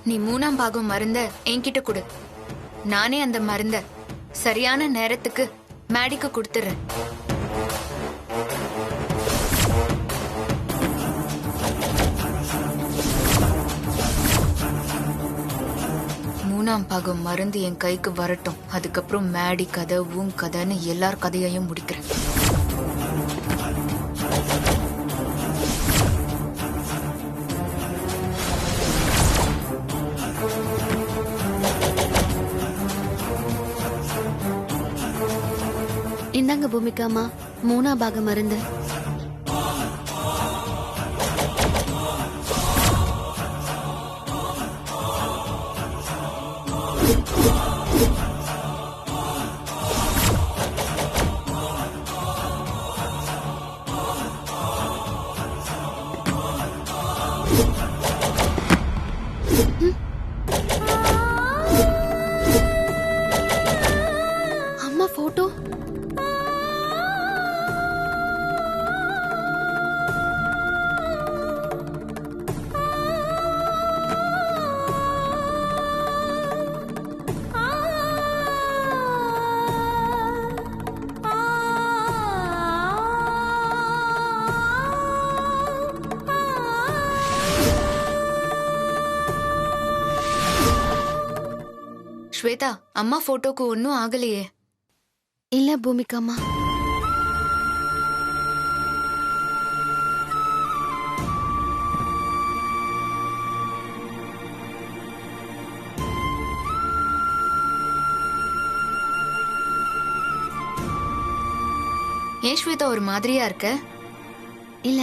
நீ 3ஆம் பாகம் மருந்த என்கிட்ட கொடு. நானே அந்த மருந்த சரியான நேரத்துக்கு மேடிக்கு கொடுத்துறேன். பாகம் மருந்து என் கைக்கு வரட்டும். அதுக்கப்புறம் மேடி கதை, உன் கதைன்னு எல்லார் கதையையும் முடிக்கிறேன். இந்தாங்க பூமிகாமா, 3ஆம் பாகம் மருந்து. அம்மா போட்டோ. ஸ்வேதா, அம்மா போட்டோக்கு ஒன்னும் ஆகலையே. இல்ல பூமிகாமா. ஏன் ஸ்வேதா ஒரு மாதிரியா இருக்க? இல்ல,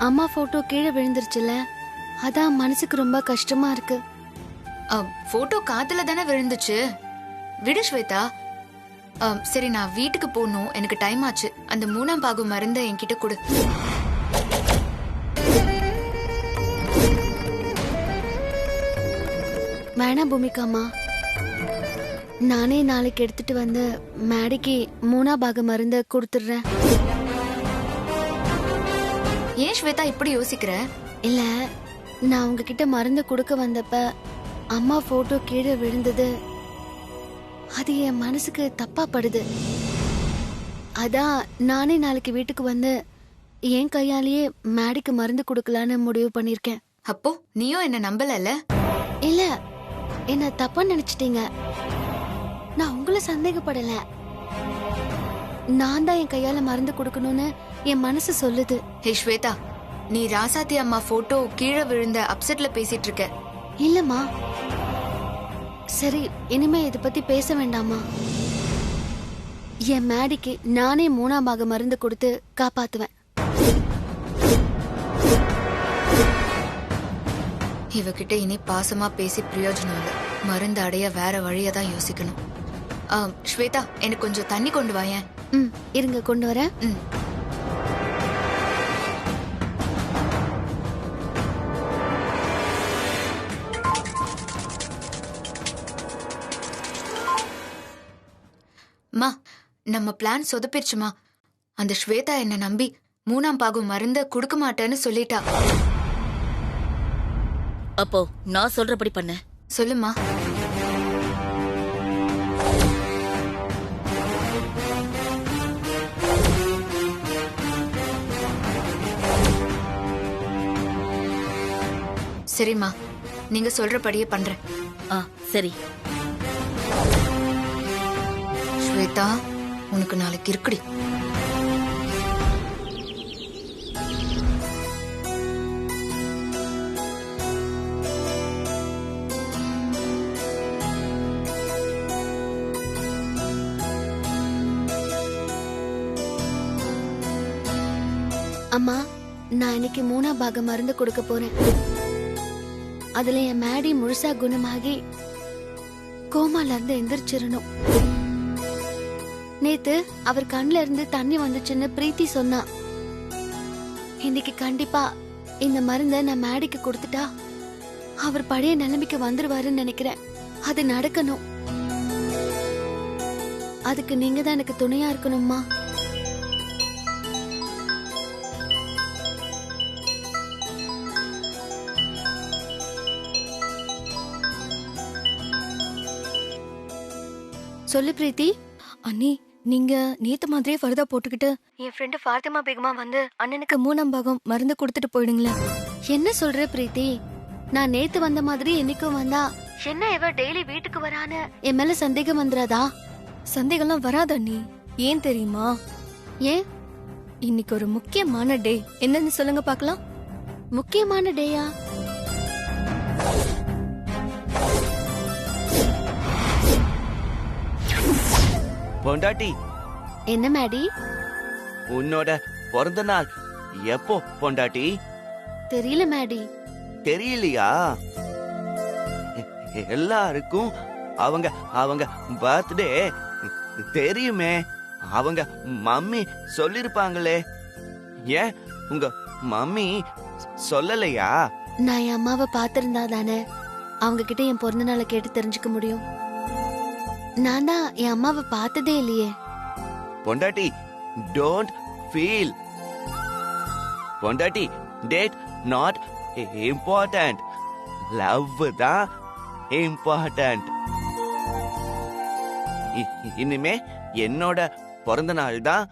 அம்மா போட்டோ கீழே விழுந்துருச்சுல, அதான் மனசுக்கு ரொம்ப கஷ்டமா இருக்கு. போட்டோ காத்துல தானே விழுந்துச்சு. விடு ஸ்வேதா. சரி, நான் வீட்டுக்கு போகணும், எனக்கு டைம் ஆச்சு. அந்த 3ஆம் பாகம் மருந்த என்கிட்ட கொடு. வேணாம் பூமிகாமா, நானே நாளைக்கு எடுத்துட்டு வந்து மேடிக்கு 3ஆம் பாகம் மருந்த கொடுத்துடுறேன். ஏன் ஸ்வேதா இப்படி யோசிக்கிற? இல்ல, நான் உங்ககிட்ட மருந்து கொடுக்க வந்தப்ப அம்மா போட்டோ கீழே விழுந்தது, அது என் மனசுக்கு தப்பா படுது. அதான் நானே நாளைக்கு வீட்டுக்கு வந்து என் கையாலேயே மேடிக்கு மருந்து கொடுக்கலான்னு முடிவு பண்ணிருக்கேன். அப்போ நீயும் என்ன நம்பலல? இல்ல, என்ன தப்பா நினைச்சிட்டீங்க. நான் உங்களை சந்தேகப்படல. நான் தான் என் கையால மருந்து கொடுக்கணும்னு என் மனசு சொல்லுது. ஹே ஸ்வேதா, நீ ராசாத்தி அம்மா போட்டோ கீழே விழுந்த அப்செட்ல பேசிட்டு இருக்க. இல்லம்மா. சரி, இனிமே இத பத்தி பேச வேண்டாமா? என் மேடிக்கு நானே 3ஆம் பாகம் மருந்து கொடுத்து காப்பாத்துவேன். இவகிட்ட இனி பாசமா பேசி பிரயோஜனம் இல்ல. மருந்து அடைய வேற வழியதான் யோசிக்கணும். ஸ்வேதா, எனக்கு கொஞ்சம் தண்ணி கொண்டு வாயேன். இருங்க, கொண்டு வரேன். மா, நம்ம பிளான் சொதப்பிருச்சுமா. அந்த ஸ்வேதா என்ன நம்பி 3ஆம் பாகம் மருந்த கொடுக்க மாட்டேன்னு சொல்லிட்டா. அப்போ நான் சொல்றபடி பண்ண. சொல்லுமா. சரிம்மா, நீங்க சொல்றபடியே பண்றேன். சரி. ஸ்வேதா, உனக்கு நாளைக்கு இருக்குடி. அம்மா, நான் இன்னைக்கு 3ஆம் பாகம் மருந்து கொடுக்க போறேன். அதுல என் மேடி முழுசா குணமாகி கோமால இருந்து எந்திரிச்சிடணும். நேத்து அவர் கண்ல இருந்து தண்ணி வந்துச்சுன்னு பிரீத்தி சொன்னா. இன்னைக்கு கண்டிப்பா இந்த மருந்த நான் மேடிக்கு கொடுத்துட்டா அவர் பழைய நிலைமைக்கு வந்துருவாருன்னு நினைக்கிறேன். அது நடக்கணும். அதுக்கு நீங்க தான் எனக்கு துணையா இருக்கணும்மா. சொல்லு பிரீத்தி. அண்ணி, நீங்க நேத்து மாதிரியே ஃபர்தா போட்டுக்கிட்டு என் ஃப்ரெண்டு ஃபாத்திமா பேகமா வந்து அண்ணனுக்கு 3ஆம் பாகம் மருந்து கொடுத்துட்டு போயிடுங்களேன். என்ன சொல்ற பிரீத்தி? நான் நேத்து வந்த மாதிரி என்னைக்கும் வந்தா என்ன இவ டெய்லி வீட்டுக்கு வரான்னு என் மேல சந்தேகம் வந்துராதா? சந்தேகம்லாம் வராது அண்ணி. ஏன் தெரியுமா? ஏன்? இன்னைக்கு ஒரு முக்கியமான டே. என்னன்னு சொல்லுங்க பார்க்கலாம். முக்கியமான டேயா? பொண்டாட்டி, என்ன மேடி? உன்னோட பிறந்த நாள் எப்போ பொண்டாட்டி? தெரியல மேடி. தெரியலையா? எல்லாருக்கும் அவங்க அவங்க பர்த்டே தெரியுமே. அவங்க மம்மி சொல்லிருப்பாங்களே. ஏன் உங்க மம்மி சொல்லலையா? நான் என் அம்மாவை பாத்திருந்தா தானே அவங்க கிட்ட என் பிறந்த நாளை கேட்டு தெரிஞ்சுக்க முடியும். நான் தான் என் அம்மாவை பார்த்ததே இல்லையே. பொண்டாட்டி, டோன்ட் ஃபீல். பொண்டாட்டி, டேட் நாட் இம்பார்ட்டன்ட். லவ் தான் இம்பார்ட்டன்ட். இனிமே என்னோட பிறந்த நாள் தான்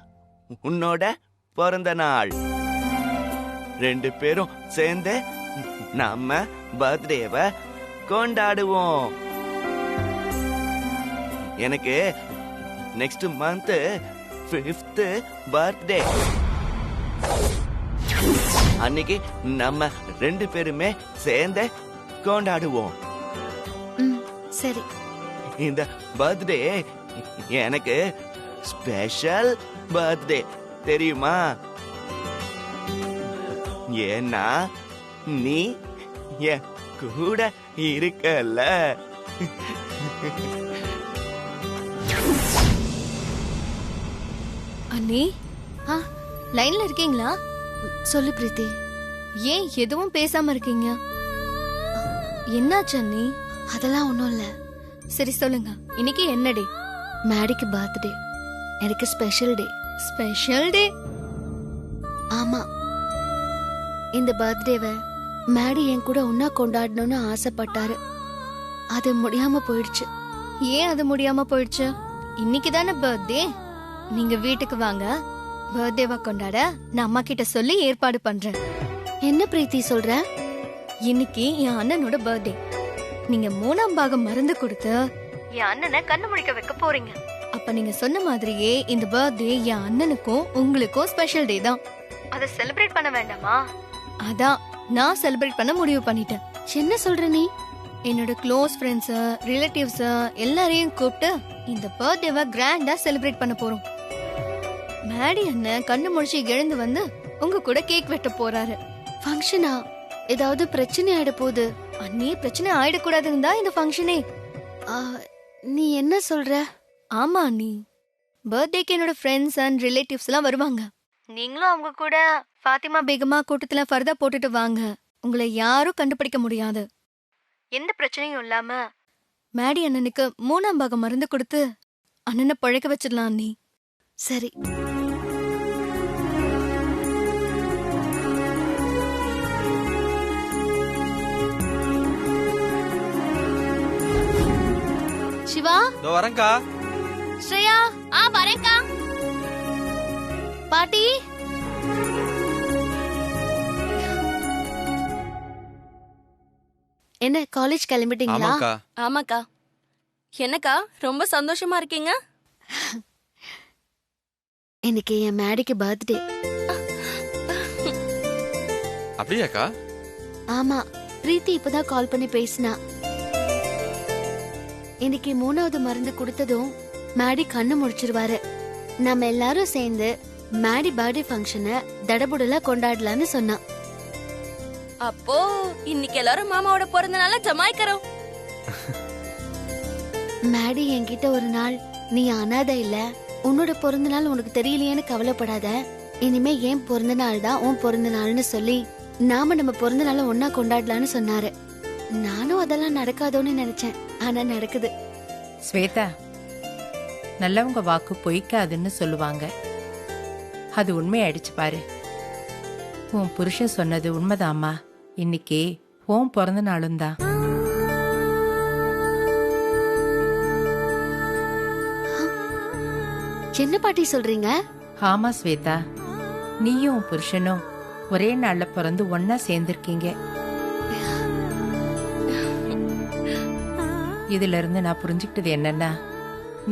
உன்னோட பிறந்த நாள். 2 பேரும் சேர்ந்து நம்ம பர்த்டேவை கொண்டாடுவோம். எனக்கு நெக்ஸ்ட் மந்த் 5th பர்த்டே. அன்னைக்கு நம்ம 2 பேருமே சேர்ந்து கொண்டாடுவோம். சரி. இந்த பர்த்டே எனக்கு ஸ்பெஷல் பர்த்டே, தெரியுமா? ஏன்னா நீ என் கூட இருக்கல. அண்ணி, லைன்ல இருக்கீங்களா? சொல்லு பிரீத்தி. ஏன் எதுவும் பேசாம இருக்கீங்க? என்னாச்சு அண்ணி? அதெல்லாம் ஒண்ணும் இல்ல. சரி சொல்லுங்க, இன்னைக்கு என்ன டே? மேடிக்கு பர்த்டே. எனக்கு ஸ்பெஷல் டே. Special day? ஆமா. இந்த பர்த்டேவை மேடி என் கூட ஒன்னா கொண்டாடணும்னு ஆசைப்பட்டாரு. அது முடியாம போயிடுச்சு. ஏன் அது முடியாம போயிடுச்சு? இன்னைக்கு தானே பர்த்டே. நீங்க வீட்டுக்கு வாங்க, பர்த்டேவா கொண்டாட நான் அம்மா கிட்ட சொல்லி ஏற்பாடு பண்றேன். என்ன பிரீத்தி சொல்ற? இன்னைக்கு என் அண்ணனோட பர்த்டே. நீங்க 3ஆம் பாகம் மருந்து கொடுத்து என் அண்ணனை கண்ணு முழிக்க வைக்க போறீங்க. அப்ப நீங்க சொன்ன மாதிரியே இந்த பர்த்டே என் அண்ணனுக்கும் உங்களுக்கும் ஸ்பெஷல் டே தான். அதை செலிப்ரேட் பண்ண வேண்டாமா? அதான் நான் செலிப்ரேட் பண்ண முடிவு பண்ணிட்டேன். என்ன சொல்ற நீ? என்னோட க்ளோஸ் ஃப்ரெண்ட்ஸ், ரிலேட்டிவ்ஸ் எல்லாரையும் கூப்பிட்டு இந்த பர்த்டேவை கிராண்டா செலிப்ரேட் பண்ண போறோம். மேடி அண்ணன் கண்ணு முழிச்சு எழுந்து வந்து உங்க கூட கேக் வெட்ட போறாரு. ஃபங்க்ஷனா? ஏதாவது பிரச்சனை ஆயிட போகுது. அண்ணி, பிரச்சனை ஆயிடக்கூடாதுன்னு தான் இந்த ஃபங்க்ஷனே. நீ என்ன சொல்ற? ஆமா அண்ணி, பர்த்டேக்கு என்னோட ஃப்ரெண்ட்ஸ் அண்ட் ரிலேட்டிவ்ஸ் எல்லாம் வருவாங்க. நீங்களும் அவங்க கூட ஃபாத்திமா பேகமா கூட்டத்துல ஃபர்தா போட்டுட்டு வாங்க. உங்களை யாரும் கண்டுபிடிக்க முடியாது. எந்த பிரச்சனையும் இல்லாம மேடி அண்ணனுக்கு 3ஆம் பாகம் மருந்து கொடுத்து அண்ணனை பழக்க வச்சிடலாம் அண்ணி. சரி. சிவா, இதோ வரேன்க்கா. ஸ்ரேயா, வரேன்க்கா. பாட்டி, என்ன காலேஜ் கிளம்பிட்டீங்களா? ஆமாக்கா. ஆமாக்கா. என்னக்கா ரொம்ப சந்தோஷமா இருக்கீங்க? இன்னைக்கு என் மேடிக்கு பர்த்டே. அப்படியாக்கா? ஆமா, பிரீத்தி இப்பதான் கால் பண்ணி பேசினா. இன்னைக்கு 3வது மருந்து கொடுத்ததும் மேடி கண்ணு முடிச்சிருவாரு. நம்ம எல்லாரும் சேர்ந்து மேடி பர்த்டே ஃபங்க்ஷனை தடபுடலா கொண்டாடலாம்னு சொன்னா. அப்போ இன்னைக்கு எல்லாரும் மாமாவோட பிறந்த நாள ஜமாய்க்கிறோம். மேடி என்கிட்ட ஒரு நாள், நீ அனாதை இல்ல, உன்னோட பிறந்த நாள் உனக்கு தெரியலையேன்னு கவலைப்படாத, இனிமே ஏன் பிறந்த நாள் தான் உன் பிறந்த நாள்னு சொல்லி நாம நம்ம பிறந்த நாளை ஒன்னா கொண்டாடலாம்னு சொன்னாரு. நானும் அதெல்லாம் நடக்காதோன்னு நினைச்சேன். ஆனா நடக்குது. ஸ்வேதா, நல்லவங்க வாக்கு பொய்க்காதுன்னு சொல்லுவாங்க. அது உண்மையாயிடுச்சு பாரு. உன் புருஷன் சொன்னது உண்மைதாம்மா. இன்னைக்கு உன் பிறந்த நாளும் தான். என்ன பாட்டி சொல்றீங்க? ஆமா ஸ்வேதா, நீயும் உன் புருஷனும் ஒரே நாள்ல பிறந்து ஒன்னா சேர்ந்திருக்கீங்க. இதுல இருந்து நான் புரிஞ்சுக்கிட்டது என்னன்னா,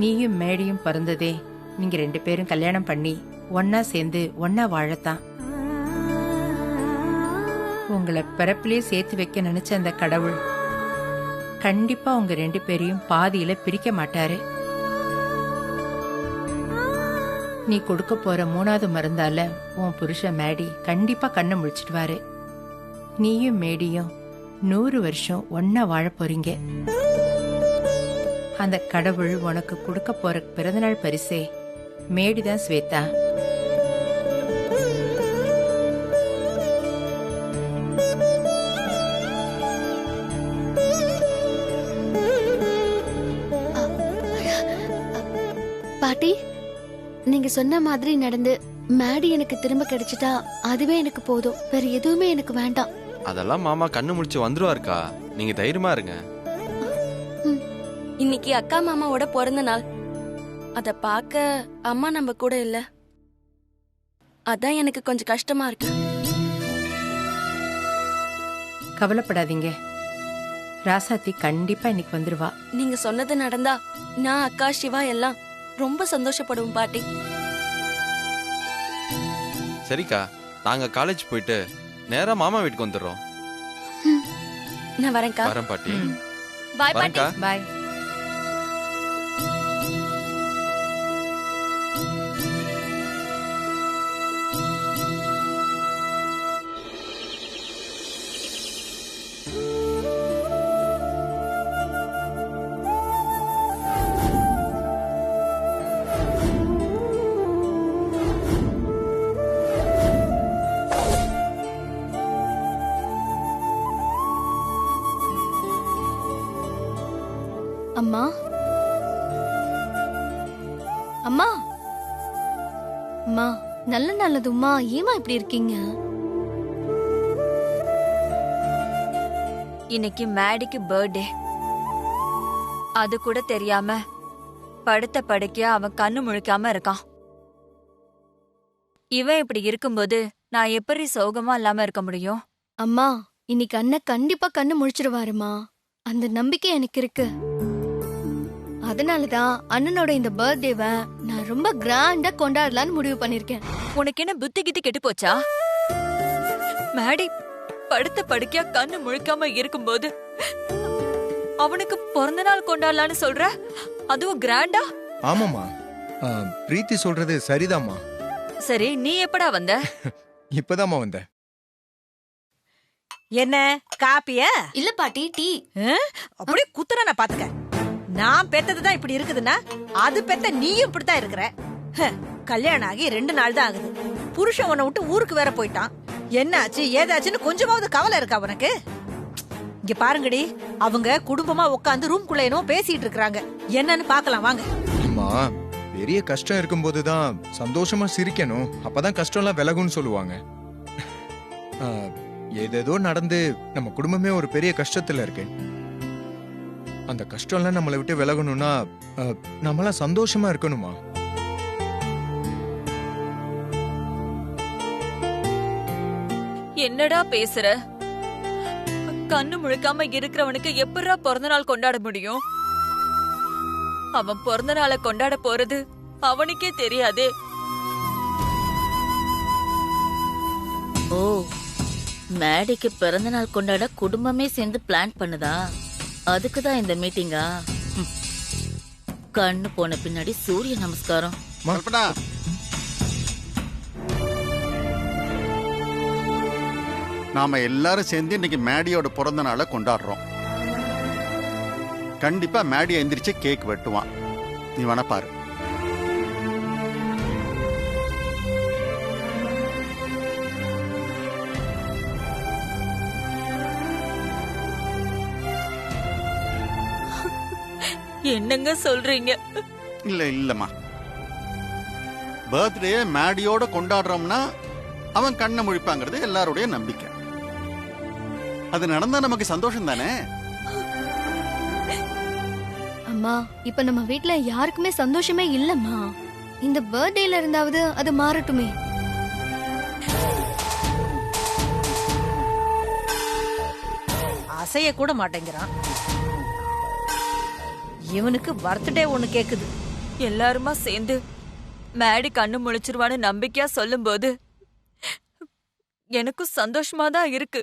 நீயும் மேடியும் பிறந்ததே நீங்க 2 பேரும் கல்யாணம் பண்ணி ஒன்னா சேர்ந்து ஒன்னா வாழத்தான். உங்களை பிறப்பிலேயே சேர்த்து வைக்க நினைச்ச அந்த கடவுள் கண்டிப்பா உங்க 2 பேரையும் பாதியில பிரிக்க மாட்டாரு. நீ கொடுக்க போற 3வது மருந்தால உன் புருஷன் மேடி கண்டிப்பா கண்ணை முழிச்சிடுவாரு. நீயும் மேடியும் 100 வருஷம் ஒன்னா வாழ போறீங்க. அந்த கடவுள் உனக்கு கொடுக்க போற பிறந்தநாள் பரிசே மேடிதான் ஸ்வேதா. பாட்டி, நீங்க சொன்ன மாதிரி நடந்து மேடி எனக்கு திரும்ப கிடைச்சிட்டா அதுவே எனக்கு போதும். வேற எதுவுமே எனக்கு வேண்டாம். அதெல்லாம் மாமா கண்ணு முழிச்சு வந்துருவாருக்கா, நீங்க தைரியமா இருங்க. இன்னைக்கு அக்கா மாமாவோட பிறந்த நாள். அத பார்க்க அம்மா நம்ம கூட இல்ல. அதான் எனக்கு கொஞ்சம் கஷ்டமா இருக்கு. கவலைப்படாதீங்க, ராசாத்தி கண்டிப்பா இன்னைக்கு வந்துருவா. நீங்க சொன்னது நடந்தா நான் அக்கா சிவா எல்லாம் ரொம்ப சந்தோஷப்படுவோம் பாட்டி. சரிக்கா, நாங்க காலேஜ் போயிட்டு நேரா மாமா வீட்டுக்கு வந்துடுறோம். நான் வரேன்க்கா. வரேன் பாட்டி. பாய் பாட்டி. வரேன்க்கா. பாய். அம்மா, அம்மா, அம்மா, நல்லதும்மா. ஏமா இப்படி இருக்கீங்க? இன்னைக்கு மேடிக்கு பர்த்டே. அது கூட தெரியாம படுத்த படுக்கையா அவன் கண்ணு முழிக்காம இருக்கான். இவன் இப்படி இருக்கும்போது நான் எப்படி சோகமா இல்லாம இருக்க முடியும்? அம்மா, இன்னைக்கு அண்ணன் கண்டிப்பா கண்ணு முழிச்சிருவாருமா. அந்த நம்பிக்கை எனக்கு இருக்கு. அதனாலதான் அண்ணனோட இந்த பர்த்டேவை நான் ரொம்ப கிராண்டா கொண்டாடலான்னு முடிவு பண்ணிருக்கேன். உனக்கு என்ன புத்தி கித்தி கெட்டு போச்சா? மேடி படுத்த படுக்கையா கண்ணு முழிக்காம இருக்கும்போது அவனுக்கு பிறந்த நாள் கொண்டாடலான்னு சொல்ற, அதுவும் கிராண்டா? ஆமாமா, பிரீத்தி சொல்றது சரிதாம்மா. சரி, நீ எப்படா வந்த? இப்பதாம்மா வந்த. என்ன காப்பியா? இல்ல பாட்டி, டீ. அப்படியே குத்துற நான் பாத்துக்க. நான் பெத்ததுதான் இப்படி இருக்குதுன்னா அது பெத்த நீயும் இப்படித்தான் இருக்கிற. கல்யாணம் ஆகி 2 நாள் தான் ஆகுது. புருஷன் உன்னை விட்டு ஊருக்கு வேற போயிட்டான். என்னாச்சு ஏதாச்சுன்னு கொஞ்சமாவது கவலை இருக்கா உனக்கு? இங்க பாருங்கடி, அவங்க குடும்பமா உட்காந்து ரூம்குள்ள என்னவோ பேசிட்டு இருக்காங்க. என்னன்னு பாக்கலாம் வாங்க. அம்மா, பெரிய கஷ்டம் இருக்கும்போதுதான் சந்தோஷமா சிரிக்கணும், அப்பதான் கஷ்டம் எல்லாம் விலகும்னு சொல்லுவாங்க. ஏதேதோ நடந்து நம்ம குடும்பமே ஒரு பெரிய கஷ்டத்துல இருக்கு. அந்த கஷ்டம்லாம் நம்மளை விட்டு விலகணும்னா நம்மளாம் சந்தோஷமா இருக்கணுமா? என்னடா பேசுற? கண்ணு முழுக்காம இருக்கிறவனுக்கு எப்படா பிறந்த நாள் கொண்டாட முடியும்? அவன் பிறந்த நாளை கொண்டாட போறது அவனுக்கே தெரியாதே. ஓ, மேடிக்கு பிறந்த நாள் கொண்டாட குடும்பமே சேர்ந்து பிளான் பண்ணுதா? அதுக்குதான் இந்த மீட்டிங்கா? கண்ணு போன பின்னாடி சூரிய நமஸ்காரம். நாம எல்லாரும் சேர்ந்து இன்னைக்கு மேடியோட பிறந்த நாளை கொண்டாடுறோம். கண்டிப்பா மேடி எந்திரிச்சு கேக் வெட்டுவான். நீ வேணா பாரு. என்னங்க சொல்றீங்க? இல்லம்மா, பர்த்டே மேடியோட கொண்டாடுறோம்னா அவன் கண்ணை முழிப்பாங்கிறது எல்லாருடைய நம்பிக்கை. அது நடந்தா நமக்கு சந்தோஷம் தானே? அம்மா, இப்ப நம்ம வீட்ல யாருக்குமே சந்தோஷமே இல்லம்மா. இந்த பர்த்டேல இருந்தாவது அது மாறட்டுமே. அசைய கூட மாட்டேங்கிறான். இவனுக்கு பர்த்டே ஒண்ணு கேக்குது. எல்லாருமா சேர்ந்து மேடி கண்ணு முழிச்சிருவான்னு நம்பிக்கையா சொல்லும்போது எனக்கும் சந்தோஷமா தான் இருக்கு.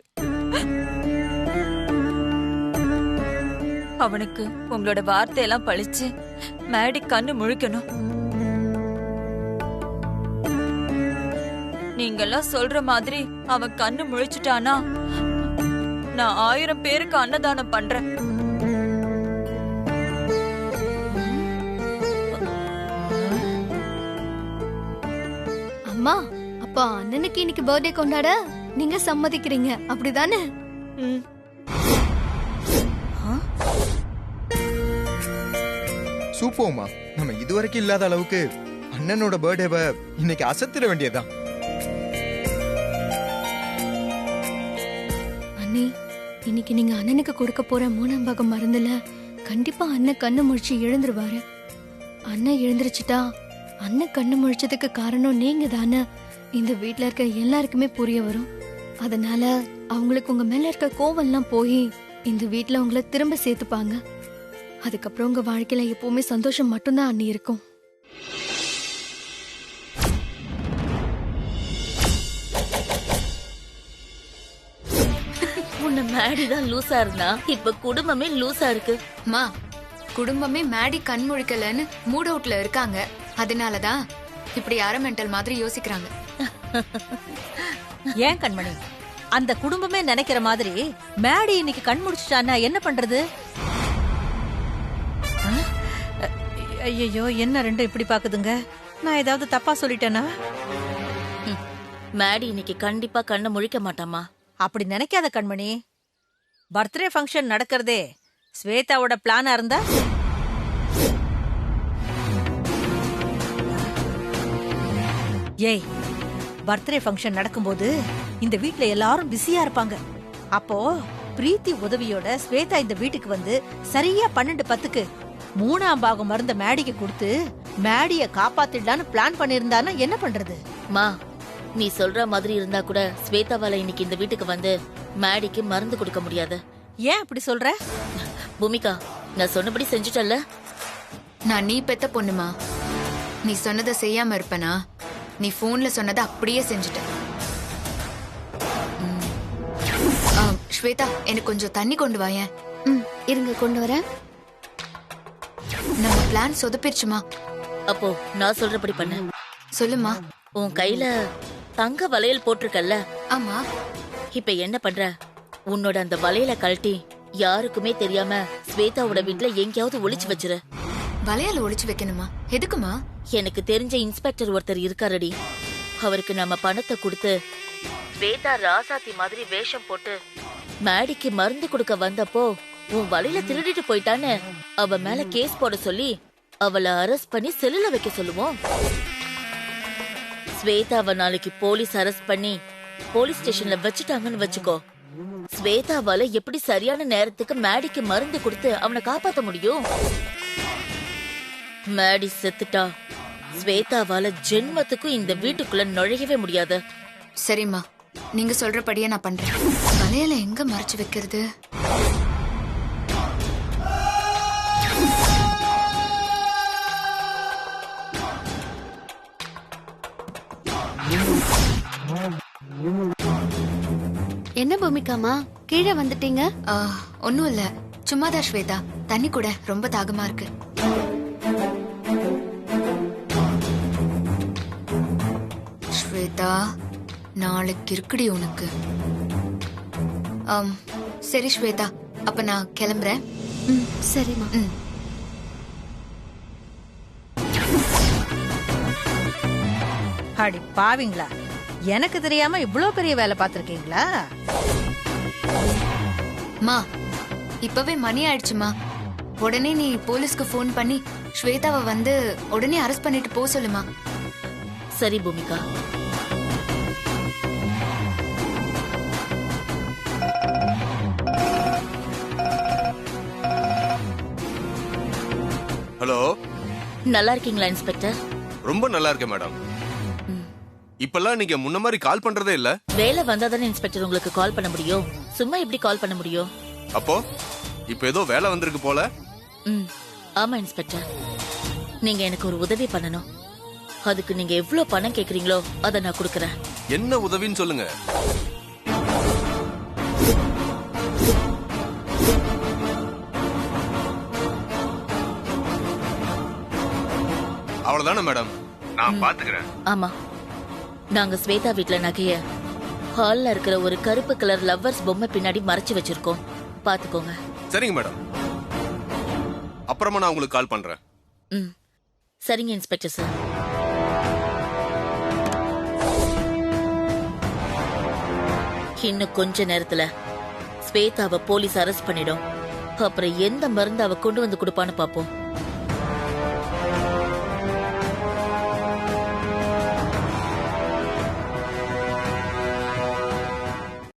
அவனுக்கு உங்களோட வார்த்தையெல்லாம் பழிச்சு மேடி கண்ணு முழிக்கணும். நீங்கெல்லாம் சொல்ற மாதிரி அவன் கண்ணு முழிச்சுட்டானா நான் 1000 பேருக்கு அன்னதானம் பண்றேன். அம்மா, அப்பா அண்ணனுக்கு இன்னைக்கு பர்த்டே கொண்டாட நீங்க சம்மதிக்கிறீங்க அப்படிதானே? சூப்பர்மா. நம்ம இதுவரைக்கும் இல்லாத அளவுக்கு அண்ணனோட பர்த்டேவை இன்னைக்கு அசத்திட வேண்டியதுதான். அண்ணி, இன்னைக்கு நீங்க அண்ணனுக்கு கொடுக்க போற 3ஆம் பாகம் மருந்துல கண்டிப்பா அண்ணன் கண்ணு முழிச்சு எழுந்துருவாரு. அண்ணன் எழுந்திருச்சுட்டா அண்ணன் கண்ணு முழிச்சதுக்கு காரணம் நீங்க தானே இந்த வீட்ல இருக்க எல்லாருக்குமே புரிய வரும். அதனால அவங்களுக்கு உங்க மேல இருக்க கோவம்லாம் போய் இந்த வீட்ல உங்களை திரும்ப சேர்த்துப்பாங்க. அதுக்கப்புறம் உங்க வாழ்க்கையில எப்பவுமே சந்தோஷம் மட்டும்தான் அண்ணி இருக்கும். உன்னை மேடிதான் லூசா இருந்தா இப்ப குடும்பமே லூசா இருக்கு. மா, குடும்பமே மேடி கண் முழிக்கலன்னு மூட் அவுட்ல இருக்காங்க. அதனாலதான் இப்படி அரமெண்டல் மாதிரி யோசிக்கிறாங்க. ஏன் கண்மணி, அந்த குடும்பமே நினைக்கிற மாதிரி மேடி இன்னைக்கு கண் முடிச்சுட்டானா என்ன பண்றது? ஐயோ, என்ன ரெண்டும் இப்படி பாக்குதுங்க? நான் ஏதாவது தப்பா சொல்லிட்டேனா? மேடி இன்னைக்கு கண்டிப்பா கண்ணை முழிக்க மாட்டாமா. அப்படி நினைக்காத கண்மணி. பர்த்டே ஃபங்க்ஷன் நடக்கிறதே ஸ்வேதாவோட பிளானா இருந்தா ஏய், பர்த்டே ஃபங்க்ஷன் நடக்கும்போது இந்த வீட்ல எல்லாரும் பிஸியா இருப்பாங்க. அப்போ பிரீத்தி உதவியோட ஸ்வேதா இந்த வீட்டுக்கு வந்து சரியா 12:10க்கு 3ஆம் பாகம் மருந்த மேடிக்கு கொடுத்து மேடிய காப்பாத்திடலான்னு பிளான் பண்ணிருந்தானா என்ன பண்றது? மா, நீ சொல்ற மாதிரி இருந்தா கூட ஸ்வேதாவால இன்னைக்கு இந்த வீட்டுக்கு வந்து மேடிக்கு மருந்து கொடுக்க முடியாது. ஏன் அப்படி சொல்ற? பூமிகா, நான் சொன்னபடி செஞ்சுட்டல்ல. நான் நீ பெத்த பொண்ணுமா, நீ சொன்னதை செய்யாம இருப்பனா? நீ போன்ல சொன்னதை அப்படியே செஞ்சுட்ட. ஸ்வேதா, எனக்கு கொஞ்சம் தண்ணி கொண்டு வாயேன். இருங்க, கொண்டு வரேன். நம்ம பிளான் சொதப்பிடுச்சுமா. அப்போ நான் சொல்றபடி பண்ணு. சொல்லுமா. உன் கையில தங்க வளையல் போட்டிருக்கல்ல? ஆமா. இப்ப என்ன பண்ற? உன்னோட அந்த வளையல கழட்டி யாருக்குமே தெரியாம ஸ்வேதாவோட வீட்டுல எங்கேயாவது ஒளிச்சு வச்சிரு. வளையல ஒளிச்சு வைக்கணுமா? எதுக்குமா? எனக்கு தெரிஞ்ச இன்ஸ்பெக்டர் ஒருத்தர் இருக்காரடி. அவருக்கு நம்ம பணத்தை கொடுத்து ஸ்வேதா ராசாத்தி மாதிரி வேஷம் போட்டு மேடிக்கு மருந்து கொடுக்க வந்தப்போ உன் வலையில திருடிட்டு போயிட்டான்னு அவ மேல கேஸ் போட சொல்லி அவளை அரெஸ்ட் பண்ணி செல்லுல வைக்க சொல்லுவோம். ஸ்வேதாவை நாளைக்கு போலீஸ் அரெஸ்ட் பண்ணி போலீஸ் ஸ்டேஷன்ல வச்சுட்டாங்கன்னு வச்சுக்கோ. ஸ்வேதாவால எப்படி சரியான நேரத்துக்கு மேடிக்கு மருந்து கொடுத்து அவனை காப்பாத்த முடியும்? மேடி செத்துட்டா ஸ்வேதாவால ஜென்மத்துக்கும் இந்த வீட்டுக்குள்ள நுழையவே முடியாது. சரிம்மா, நீங்க சொல்றபடியே நான் பண்றேன். வளையல எங்க மறைச்சு வைக்கிறது? என்ன பூமிகாமா, கீழே வந்துட்டீங்க? ஒன்னும் இல்ல, சும்மாதான். ஸ்வேதா, தண்ணி கூட, ரொம்ப தாகமா இருக்கு. ஸ்வேதா, நாளைக்கு இருக்குடி உனக்கு. சரி ஸ்வேதா, அப்ப நான் கிளம்புறேன். சரிம்மா. அடி பாவிங்களா, எனக்கு தெரியாம இவ்ளோ பெரிய வேலை பார்த்திருக்கீங்களா? மா, இப்பவே மணி ஆயிடுச்சுமா. உடனே நீ போலீஸ்க்கு போன் பண்ணி ஸ்வேதாவை வந்து உடனே அரெஸ்ட் பண்ணிட்டு போ சொல்லுமா. சரி பூமிகா. ஹலோ, நல்லா இருக்கீங்களா இன்ஸ்பெக்டர்? ரொம்ப நல்லா இருக்கேன் மேடம். இப்பெல்லாம் நீங்க முன்ன மாதிரி கால் பண்றதே இல்ல. வேலை வந்தாதானே இன்ஸ்பெக்டர் உங்களுக்கு கால் பண்ண முடியும். சும்மா எப்படி கால் பண்ண முடியும்? அப்போ இப்ப ஏதோ வேலை வந்திருக்கு போல. ஆமா இன்ஸ்பெக்டர், நீங்க எனக்கு ஒரு உதவி பண்ணணும். அதுக்கு நீங்க எவ்வளவு பணம் கேக்குறீங்களோ அதை நான் கொடுக்கறேன். என்ன உதவின்னு சொல்லுங்க. அவ்வளவுதானே மேடம், நான் பாத்துக்கிறேன். ஆமா, நாங்க ஸ்வேதா வீட்ல நகைய ஹால்ல இருக்கிற ஒரு கருப்பு கலர் லவ்வர்ஸ் பொம்மை பின்னாடி மறைச்சு வச்சிருக்கோம். பாத்துக்கோங்க. சரிங்க மேடம், அப்புறமா நான் உங்களுக்கு கால் பண்றேன். சரிங்க இன்ஸ்பெக்டர் சார். இன்னும் கொஞ்ச நேரத்துல ஸ்வேதாவை போலீஸ் அரெஸ்ட் பண்ணிடும். அப்புறம் எந்த மருந்து அவ கொண்டு வந்து கொடுப்பான்னு பாப்போம்.